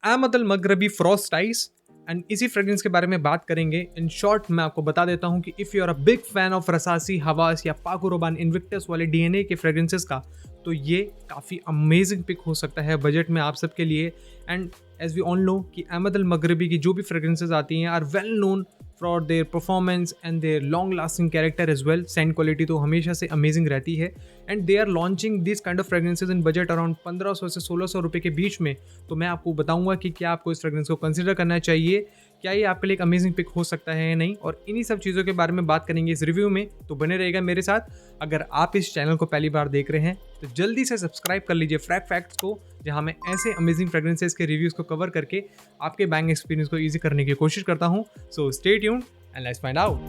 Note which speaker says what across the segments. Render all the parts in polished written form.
Speaker 1: Ahmad Al Maghribi frost ice and इसी fragrance के बारे में बात करेंगे। इन शॉर्ट मैं आपको बता देता हूं कि if you are a big fan of Rasasi Hawas या पाको रोबान इन्विक्टस वाले डीएनए के फ्रेग्रेंसेस का, तो ये काफ़ी अमेजिंग पिक हो सकता है बजट में आप सबके लिए। And as we all know कि अहमद अल मगरबी की जो भी फ्रेग्रेंसेस आती हैं are well known for their performance and their long lasting character as well. Scent quality तो हमेशा से अमेजिंग रहती है and they are launching this kind of fragrances in budget around 1500 से 1600 रुपये के बीच में। तो मैं आपको बताऊंगा कि क्या आपको इस फ्रेग्रेंस को कंसिडर करना चाहिए, क्या ये आपके लिए एक अमेजिंग पिक हो सकता है या नहीं, और इन्हीं सब चीज़ों के बारे में बात करेंगे इस रिव्यू में। तो बने रहेगा मेरे साथ। अगर आप इस चैनल को पहली बार देख रहे हैं तो जल्दी से सब्सक्राइब कर लीजिए फ्रैग फैक्ट्स को, जहां मैं ऐसे अमेजिंग फ्रेग्रेंसेस के रिव्यूज़ को कवर करके आपके बैंग एक्सपीरियंस को ईजी करने की कोशिश करता हूं। So stay tuned and let's find out.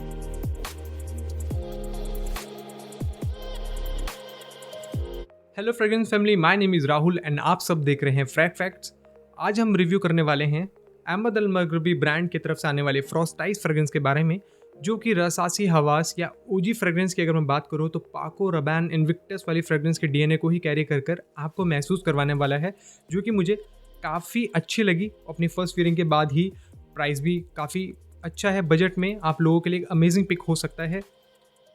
Speaker 1: Hello fragrance family, my name is Rahul and आप सब देख रहे हैं फ्रैग फैक्ट्स। आज हम रिव्यू करने वाले हैं अहमद अल मगरबी ब्रांड की तरफ से आने वाले फ्रॉस्ट आइस फ्रेग्रेंस के बारे में, जो कि रसासी हवास या ओजी फ्रेग्रेंस की अगर मैं बात करूँ तो पाको रबान इन्विक्टस वाली फ्रेग्रेंस के डीएनए को ही कैरी कर कर आपको महसूस करवाने वाला है, जो कि मुझे काफ़ी अच्छी लगी अपनी फर्स्ट फीलिंग के बाद ही। प्राइस भी काफ़ी अच्छा है, बजट में आप लोगों के लिए अमेजिंग पिक हो सकता है।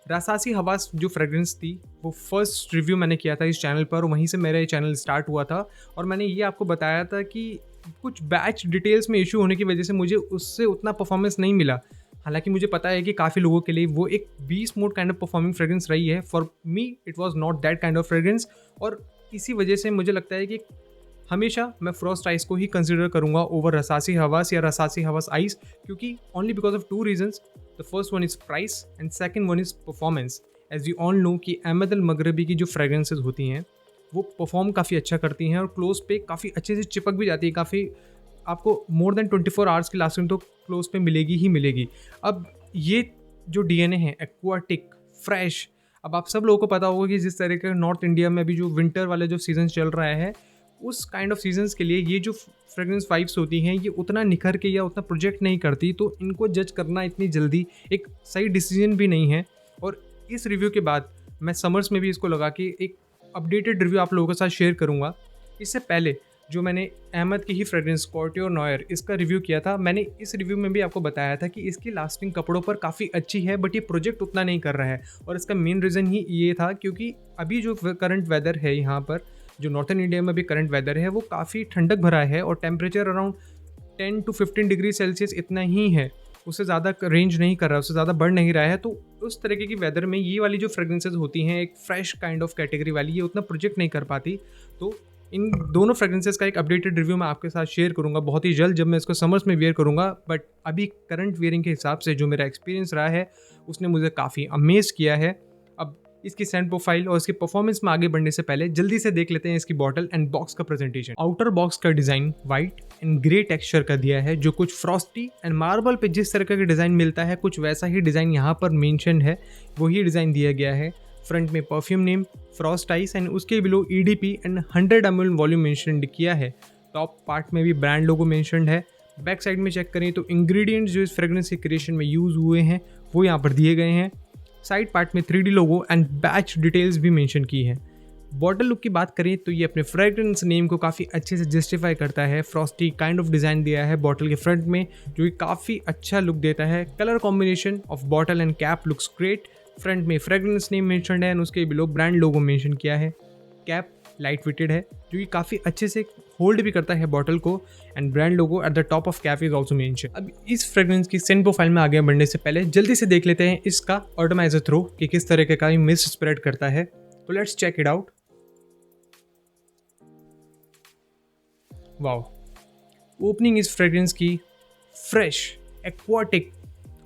Speaker 1: रसासी हवास जो फ्रेग्रेंस थी वो फर्स्ट रिव्यू मैंने किया था इस चैनल पर, वहीं से मेरा ये चैनल स्टार्ट हुआ था। और मैंने ये आपको बताया था कि कुछ बैच डिटेल्स में इशू होने की वजह से मुझे उससे उतना परफॉर्मेंस नहीं मिला। हालांकि मुझे पता है कि काफ़ी लोगों के लिए वो एक beast mode kind of performing fragrance रही है। For me it was not that kind of fragrance, और इसी वजह से मुझे लगता है कि हमेशा मैं फ्रॉस्ट आइस को ही कंसिडर करूंगा ओवर रसासी हवास या रसासी हवास आइस, क्योंकि only because of two reasons. The first one is price and second one is performance. As you all know कि अहमद अल मगरबी की जो फ्रेग्रेंसेज होती हैं वो परफॉर्म काफ़ी अच्छा करती हैं और क्लोज पे काफ़ी अच्छे से चिपक भी जाती है। काफ़ी आपको मोर देन 24 आवर्स की लास्टिंग तो क्लोज पे मिलेगी ही मिलेगी। अब ये जो डीएनए है एक्वाटिक फ्रेश, अब आप सब लोगों को पता होगा कि जिस तरह के नॉर्थ इंडिया में अभी जो विंटर वाला जो सीज़न चल रहा है, उस काइंड ऑफ सीजन्स के लिए ये जो फ्रेग्रेंस वाइब्स होती हैं ये उतना निखर के या उतना प्रोजेक्ट नहीं करती, तो इनको जज करना इतनी जल्दी एक सही डिसीजन भी नहीं है। और इस रिव्यू के बाद मैं समर्स में भी इसको लगा कि एक अपडेटेड रिव्यू आप लोगों के साथ शेयर करूँगा। इससे पहले जो मैंने अहमद की ही फ्रेग्रेंस कोर्टियोर नॉयर इसका रिव्यू किया था, मैंने इस रिव्यू में भी आपको बताया था कि इसकी लास्टिंग कपड़ों पर काफ़ी अच्छी है, बट ये प्रोजेक्ट उतना नहीं कर रहा है। और इसका मेन रीज़न ही ये था क्योंकि अभी जो करंट वेदर है यहाँ पर, जो नॉर्थन इंडिया में भी करंट वेदर है, वो काफ़ी ठंडक भरा है और temperature around 10 to 15 degree Celsius इतना ही है, उससे ज़्यादा रेंज नहीं कर रहा, उससे ज़्यादा बढ़ नहीं रहा है। तो उस तरीके की वेदर में ये वाली जो फ्रेग्रेंसेज होती हैं एक फ्रेश काइंड ऑफ कैटेगरी वाली, ये उतना प्रोजेक्ट नहीं कर पाती। तो इन दोनों फ्रेग्रेंसेज का एक अपडेटेड रिव्यू मैं आपके साथ शेयर करूंगा बहुत ही जल्द, जब मैं इसको समर्स में वेयर करूंगा। बट अभी करंट वेयरिंग के हिसाब से जो मेरा एक्सपीरियंस रहा है उसने मुझे काफ़ी अमेज किया है। अब इसकी सेंट प्रोफाइल और इसकी परफॉर्मेंस में आगे बढ़ने से पहले जल्दी से देख लेते हैं इसकी बॉटल एंड बॉक्स का प्रेजेंटेशन। आउटर बॉक्स का design white and grey texture का दिया है, जो कुछ फ्रॉस्टी एंड मार्बल पे जिस तरह का डिज़ाइन मिलता है कुछ वैसा ही डिज़ाइन यहाँ पर मेंशन है, वही डिज़ाइन दिया गया है। फ्रंट में perfume name frost ice and उसके below EDP and 100 ml volume mention किया है। टॉप पार्ट में भी ब्रांड लोगो मेंशनड है। बैक साइड में चेक करें तो इंग्रेडिएंट्स जो इस फ्रेग्रेंस के क्रिएशन में यूज़ हुए हैं वो यहाँ पर दिए गए हैं। साइड पार्ट में 3D logo and batch details भी मेंशन की है। बॉटल लुक की बात करें तो ये अपने फ्रेग्रेंस नेम को काफ़ी अच्छे से जस्टिफाई करता है। फ्रॉस्टी काइंड ऑफ डिज़ाइन दिया है बॉटल के फ्रंट में, जो कि काफ़ी अच्छा लुक देता है। Colour combination of bottle and cap looks great. Front में फ्रेग्रेंस नेम मेंशनड है एंड उसके बिलो ब्रांड लोगो मेंशन किया है। कैप लाइट वेटेड है, जो कि काफ़ी अच्छे से होल्ड भी करता है बॉटल को, and brand logo at the top of cap is also mention. अब इस फ्रेग्रेंस की सेंट प्रोफाइल में आगे बढ़ने से पहले जल्दी से देख लेते हैं इसका ऑटोमाइजर थ्रो कि किस तरह का मिस्ट स्प्रेड करता है। तो let's check it out. Wow, opening इस फ्रेग्रेंस की फ्रेश एक्वाटिक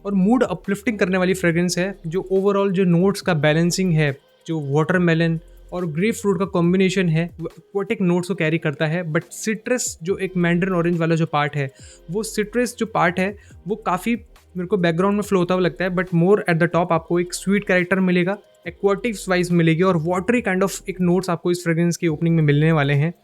Speaker 1: और मूड अपलिफ्टिंग करने वाली फ्रेग्रेंस है, जो ओवरऑल जो नोट्स का बैलेंसिंग है, जो वाटरमेलन और ग्रेप फ्रूट का कॉम्बिनेशन है, वो एक्वाटिक नोट्स को कैरी करता है। बट सिट्रस जो एक मैंडरिन ऑरेंज वाला जो पार्ट है, वो सिट्रस जो पार्ट है वो काफ़ी मेरे को बैकग्राउंड में फ्लो होता हुआ लगता है, but more at the top आपको एक स्वीट कैरेक्टर मिलेगा, एक्वाटिक्स वाइज मिलेगी, और वाटरी काइंड ऑफ एक नोट्स आपको इस फ्रेग्रेंस की ओपनिंग में मिलने वाले हैं।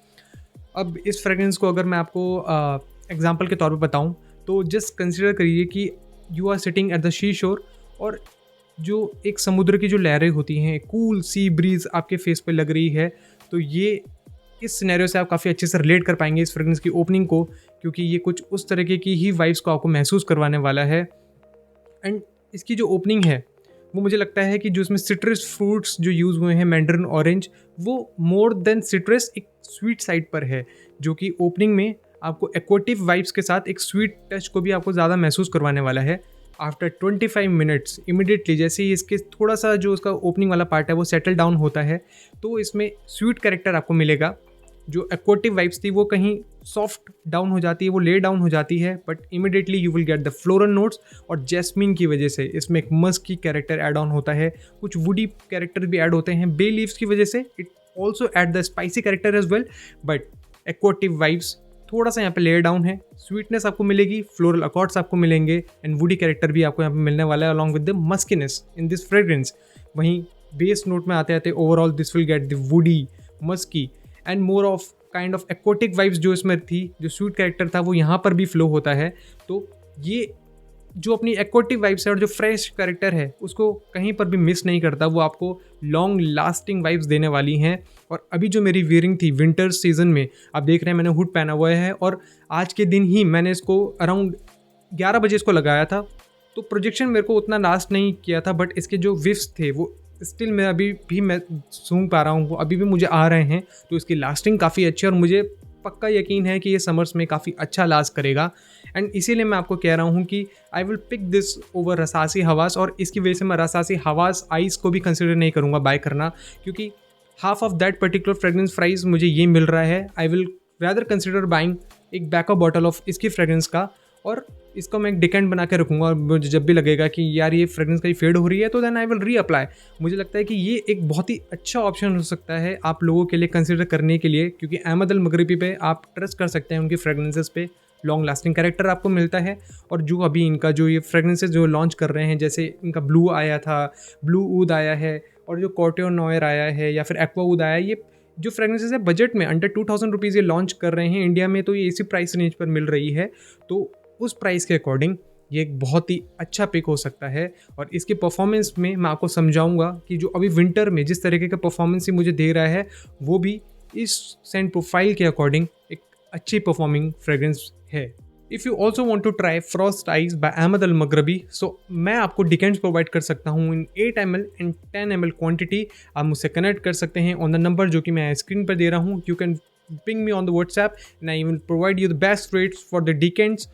Speaker 1: अब इस फ्रेग्रेंस को अगर मैं आपको एग्जाम्पल के तौर पर बताऊँ तो जस्ट कंसिडर करिए कि you are sitting at the sea shore, और जो एक समुद्र की जो लहरें होती हैं, कूल सी ब्रीज आपके फेस पे लग रही है, तो ये इस सिनेरियो से आप काफ़ी अच्छे से रिलेट कर पाएंगे इस फ्रेग्रेंस की ओपनिंग को, क्योंकि ये कुछ उस तरीके की ही वाइब्स को आपको महसूस करवाने वाला है। एंड इसकी जो ओपनिंग है वो मुझे लगता है कि जो इसमें सिट्रस फ्रूट्स जो यूज़ हुए हैं, मैंडरिन ऑरेंज, वो मोर देन सिट्रस एक स्वीट साइड पर है, जो कि ओपनिंग में आपको एक्वेटिव वाइब्स के साथ एक स्वीट टच को भी आपको ज़्यादा महसूस करवाने वाला है। आफ्टर 25 मिनट्स इमिडिएटली जैसे ही इसके थोड़ा सा जो उसका ओपनिंग वाला पार्ट है वो सेटल डाउन होता है, तो इसमें स्वीट कैरेक्टर आपको मिलेगा। जो एक्वेटिव वाइब्स थी वो कहीं सॉफ्ट डाउन हो जाती है, वो ले डाउन हो जाती है, but immediately you will get the floral notes. और जैस्मिन की वजह से इसमें एक मस्क की कैरेक्टर ऐड ऑन होता है, कुछ वुडी कैरेक्टर भी ऐड होते हैं बे लीव्स की वजह से, it also add the spicy character as well. But aquatic vibes थोड़ा सा यहाँ पे लेयर डाउन है, स्वीटनेस आपको मिलेगी, फ्लोरल अकॉर्ड्स आपको मिलेंगे, एंड वुडी कैरेक्टर भी आपको यहाँ पे मिलने वाला है along with the muskiness in this fragrance. वहीं बेस नोट में आते आते overall this will get the woody, musky and more of kind of aquatic vibes जो इसमें थी, जो स्वीट कैरेक्टर था वो यहाँ पर भी फ्लो होता है। तो ये जो अपनी एक्वेटिव वाइब्स है और जो फ्रेश कैरेक्टर है उसको कहीं पर भी मिस नहीं करता, वो आपको लॉन्ग लास्टिंग वाइब्स देने वाली हैं। और अभी जो मेरी वियरिंग थी विंटर सीजन में, आप देख रहे हैं मैंने हुड पहना हुआ है और आज के दिन ही मैंने इसको अराउंड 11 बजे इसको लगाया था, तो प्रोजेक्शन मेरे को उतना लास्ट नहीं किया था, बट इसके जो विफ्स थे वो स्टिल मैं अभी भी मैं सूंघ पा रहा हूँ, वो अभी भी मुझे आ रहे हैं। तो इसकी लास्टिंग काफ़ी अच्छी है और मुझे पक्का यकीन है कि ये समर्स में काफ़ी अच्छा लास्ट करेगा। एंड इसीलिए मैं आपको कह रहा हूँ कि I will pick this over Rasasi Hawas, और इसकी वजह से मैं रसासी हवास आइस को भी कंसिडर नहीं करूँगा बाय करना, क्योंकि half of that particular fragrance price मुझे ये मिल रहा है। I will rather consider buying एक बैकअप बॉटल ऑफ इसकी फ्रेग्रेंस का, और इसको मैं एक डिकेंट बना के रखूँगा, और मुझे जब भी लगेगा कि यार ये फ्रेग्रेंस कहीं फेड हो रही है तो देन आई विल रीअप्लाई। मुझे लगता है कि ये एक बहुत ही अच्छा ऑप्शन हो सकता है आप लोगों के लिए कंसिडर करने के लिए, क्योंकि अहमद अल मगरिबी पे आप ट्रस्ट कर सकते हैं, उनकी फ्रेग्रेंसेस पे लॉन्ग लास्टिंग कैरेक्टर आपको मिलता है। और जो अभी इनका जो ये फ्रेग्रेंसेस जो लॉन्च कर रहे हैं, जैसे इनका ब्लू आया था, ब्लू ऊद आया है, और जो कॉर्टियो नॉयर आया है या फिर एक्वा ऊद आया है, ये जो फ्रेग्रेंसेस है बजट में अंडर 2000 रुपीज़ ये लॉन्च कर रहे हैं इंडिया में, तो ये इसी प्राइस रेंज पर मिल रही है। तो उस प्राइस के अकॉर्डिंग ये एक बहुत ही अच्छा पिक हो सकता है। और इसके परफॉर्मेंस में मैं आपको समझाऊंगा कि जो अभी विंटर में जिस तरीके का परफॉर्मेंस ही मुझे दे रहा है, वो भी इस सेंट प्रोफाइल के अकॉर्डिंग एक अच्छी परफॉर्मिंग फ्रेग्रेंस है। If you also want to try frost ice by Ahmed Al Maghribi, so मैं आपको डिकेंट्स प्रोवाइड कर सकता हूँ in 8 ml and 10 ml quantity. आप मुझसे कनेक्ट कर सकते हैं ऑन द नंबर जो कि मैं स्क्रीन पर दे रहा हूँ। You can ping me on the WhatsApp and I will provide you the best rates for the decants.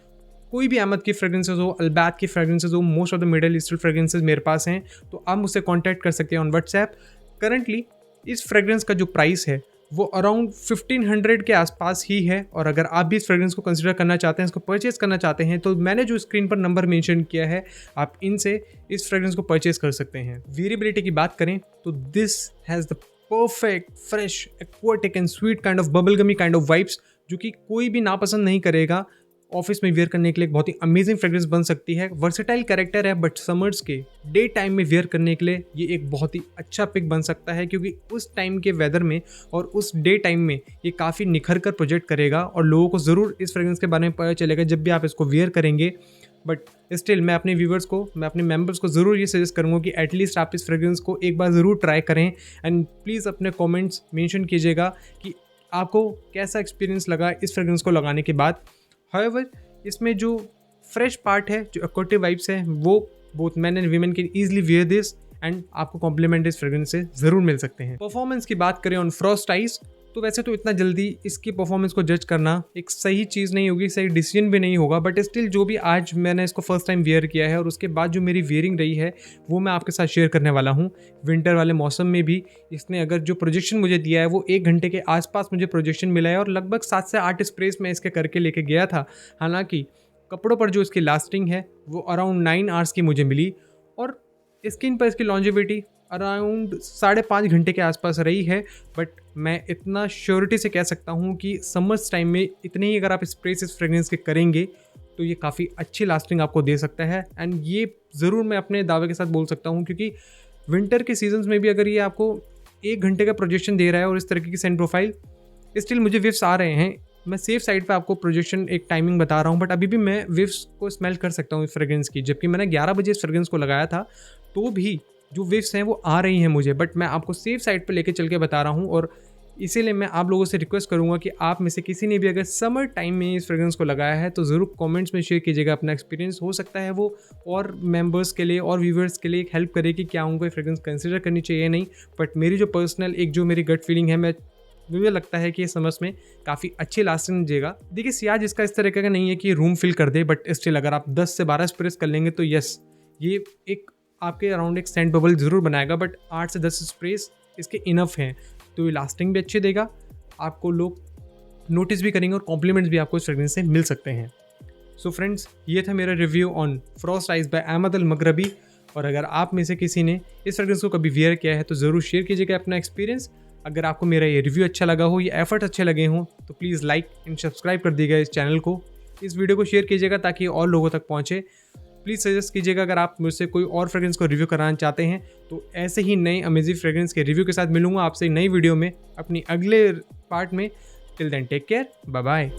Speaker 1: कोई भी अहमद की फ्रेग्रेंसेज हो, अल्बात की फ्रेग्रेंसेज हो, most of the middle eastern fragrances मेरे पास हैं, तो आप मुझसे कॉन्टैक्ट कर सकते हैं ऑन व्हाट्सएप। करंटली इस फ्रेग्रेंस का जो प्राइस है वो अराउंड 1500 के आसपास ही है, और अगर आप भी इस फ्रेग्रेंस को कंसिडर करना चाहते हैं, इसको परचेज करना चाहते हैं, तो मैंने जो स्क्रीन पर नंबर मेंशन किया है, आप इनसे इस फ्रेग्रेंस को परचेज कर सकते हैं। वेरिएबिलिटी की बात करें तो this has the perfect fresh aquatic and sweet kind of bubblegummy kind of vibes, जो कि कोई भी नापसंद नहीं करेगा। ऑफिस में वेयर करने के लिए एक बहुत ही अमेजिंग फ्रेग्रेंस बन सकती है। वर्सेटाइल कैरेक्टर है, बट समर्स के डे टाइम में वेयर करने के लिए ये एक बहुत ही अच्छा पिक बन सकता है, क्योंकि उस टाइम के वेदर में और उस डे टाइम में ये काफ़ी निखर कर प्रोजेक्ट करेगा, और लोगों को ज़रूर इस फ्रेग्रेंस के बारे में पता चलेगा जब भी आप इसको वेयर करेंगे। बट स्टिल मैं अपने व्यूवर्स को, मैं अपने मेंबर्स को ज़रूर ये सजेस्ट करूँगा कि एटलीस्ट आप इस फ्रेग्रेंस को एक बार ज़रूर ट्राई करें। एंड प्लीज़ अपने कॉमेंट्स मेंशन कीजिएगा कि आपको कैसा एक्सपीरियंस लगा इस फ्रेग्रेंस को लगाने के बाद। हाउएवर इसमें जो फ्रेश पार्ट है, जो एक्वेटिव वाइब्स है, वो both man and women can easily wear this, and आपको कॉम्प्लीमेंट इस फ्रेग्रेंस से ज़रूर मिल सकते हैं। परफॉर्मेंस की बात करें ऑन फ्रॉस्ट आइज, तो वैसे तो इतना जल्दी इसकी परफॉर्मेंस को जज करना एक सही चीज़ नहीं होगी, सही डिसीजन भी नहीं होगा, बट स्टिल जो भी आज मैंने इसको फर्स्ट टाइम वेयर किया है और उसके बाद जो मेरी वेयरिंग रही है वो मैं आपके साथ शेयर करने वाला हूँ। विंटर वाले मौसम में भी इसने अगर जो प्रोजेक्शन मुझे दिया है वो 1 घंटे के आसपास मुझे प्रोजेक्शन मिला है, और लगभग 7 से 8 स्प्रेस मैं इसके करके लेके गया था। हालांकि कपड़ों पर जो इसकी लास्टिंग है वो अराउंड 9 आवर्स की मुझे मिली, और स्किन पर इसकी लॉन्जेविटी अराउंड 5.5 घंटे के आसपास रही है। बट मैं इतना श्योरिटी से कह सकता हूँ कि समर्स टाइम में इतने ही अगर आप स्प्रेस इस फ्रेग्रेंस के करेंगे तो ये काफ़ी अच्छी लास्टिंग आपको दे सकता है। एंड ये ज़रूर मैं अपने दावे के साथ बोल सकता हूँ, क्योंकि विंटर के सीजन्स में भी अगर ये आपको 1 घंटे का प्रोजेक्शन दे रहा है और इस तरीके की सेंट प्रोफाइल, स्टिल मुझे विफ्स आ रहे हैं। मैं सेफ साइड पे आपको प्रोजेक्शन एक टाइमिंग बता रहा हूँ, बट अभी भी मैं विफ्स को स्मेल कर सकता हूँ इस फ्रेग्रेंस की, जबकि मैंने 11 बजे इस फ्रेग्रेंस को लगाया था, तो भी जो विफ्स हैं वो आ रही हैं मुझे। बट मैं आपको सेफ साइड पे लेके चल के बता रहा हूँ, और इसीलिए मैं आप लोगों से रिक्वेस्ट करूंगा कि आप में से किसी ने भी अगर समर टाइम में इस फ्रेग्रेंस को लगाया है तो ज़रूर कमेंट्स में शेयर कीजिएगा अपना एक्सपीरियंस। हो सकता है वो और मेंबर्स के लिए और व्यूवर्स के लिए एक हेल्प करे कि क्या उनको ये फ्रेग्रेंस कंसिडर करनी चाहिए नहीं। बट मेरी जो पर्सनल एक जो मेरी गट फीलिंग है, मुझे लगता है कि ये समर्स में काफ़ी अच्छी लास्टिंग देगा। देखिए सियाज इसका इस तरह का नहीं है कि रूम फिल कर दे, बट स्टिल अगर आप 10 से 12 स्प्रेस कर लेंगे तो यस, ये एक आपके अराउंड एक सेंट बबल ज़रूर बनाएगा, बट 8 से 10 स्प्रेस इसके इनफ हैं। तो ये लास्टिंग भी अच्छी देगा, आपको लोग नोटिस भी करेंगे और कॉम्प्लीमेंट्स भी आपको इस फ्रेग्रेंस से मिल सकते हैं। सो फ्रेंड्स, ये था मेरा review on frost ice by Ahmed Al Maghribi. और अगर आप में से किसी ने इस फ्रेग्रेंस को कभी वियर किया है तो ज़रूर शेयर कीजिएगा अपना एक्सपीरियंस। अगर आपको मेरा ये रिव्यू अच्छा लगा हो, ये एफर्ट अच्छे लगे हों, तो प्लीज़ लाइक एंड सब्सक्राइब कर दीजिएगा इस चैनल को। इस वीडियो को शेयर कीजिएगा ताकि और लोगों तक पहुँचे। प्लीज़ सजेस्ट कीजिएगा अगर आप मुझसे कोई और फ्रेग्रेंस को रिव्यू कराना चाहते हैं, तो ऐसे ही नए अमेजिंग फ्रेग्रेंस के रिव्यू के साथ मिलूंगा आपसे नई वीडियो में अपनी अगले पार्ट में। Till then take care, bye bye.